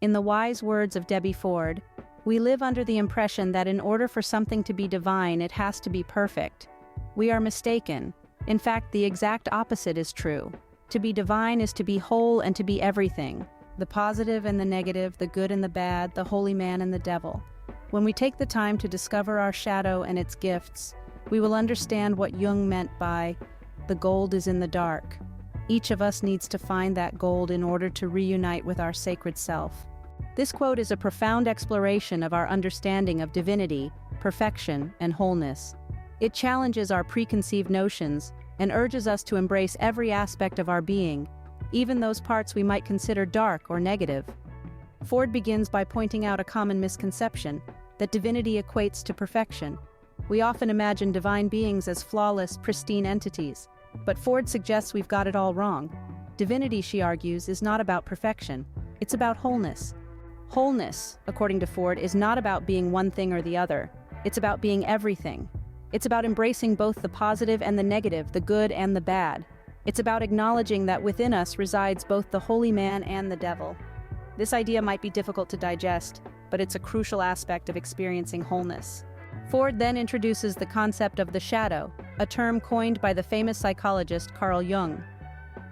In the wise words of Debbie Ford, we live under the impression that in order for something to be divine, it has to be perfect. We are mistaken. In fact, the exact opposite is true. To be divine is to be whole and to be everything. The positive and the negative, the good and the bad, the holy man and the devil. When we take the time to discover our shadow and its gifts, we will understand what Jung meant by, "The gold is in the dark." Each of us needs to find that gold in order to reunite with our sacred self. This quote is a profound exploration of our understanding of divinity, perfection, and wholeness. It challenges our preconceived notions and urges us to embrace every aspect of our being, even those parts we might consider dark or negative. Ford begins by pointing out a common misconception, that divinity equates to perfection. We often imagine divine beings as flawless, pristine entities, but Ford suggests we've got it all wrong. Divinity, she argues, is not about perfection. It's about wholeness. Wholeness, according to Ford, is not about being one thing or the other. It's about being everything. It's about embracing both the positive and the negative, the good and the bad. It's about acknowledging that within us resides both the holy man and the devil. This idea might be difficult to digest, but it's a crucial aspect of experiencing wholeness. Ford then introduces the concept of the shadow, a term coined by the famous psychologist Carl Jung.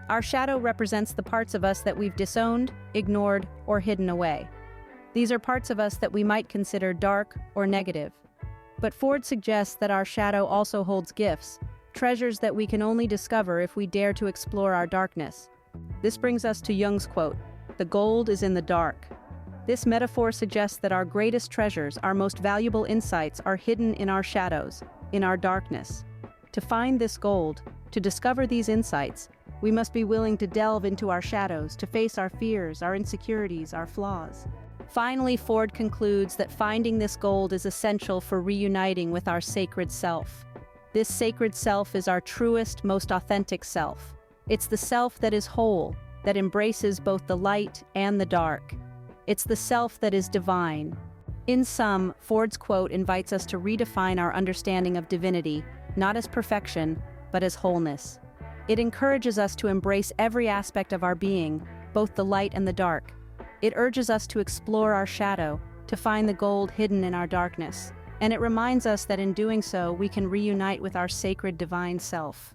Our shadow represents the parts of us that we've disowned, ignored, or hidden away. These are parts of us that we might consider dark or negative. But Ford suggests that our shadow also holds gifts, treasures that we can only discover if we dare to explore our darkness. This brings us to Jung's quote, "The gold is in the dark." This metaphor suggests that our greatest treasures, our most valuable insights, are hidden in our shadows, in our darkness. To find this gold, to discover these insights, we must be willing to delve into our shadows, to face our fears, our insecurities, our flaws. Finally, Ford concludes that finding this gold is essential for reuniting with our sacred self. This sacred self is our truest, most authentic self. It's the self that is whole, that embraces both the light and the dark. It's the self that is divine. In sum, Ford's quote invites us to redefine our understanding of divinity, not as perfection, but as wholeness. It encourages us to embrace every aspect of our being, both the light and the dark. It urges us to explore our shadow, to find the gold hidden in our darkness. And it reminds us that in doing so, we can reunite with our sacred divine self.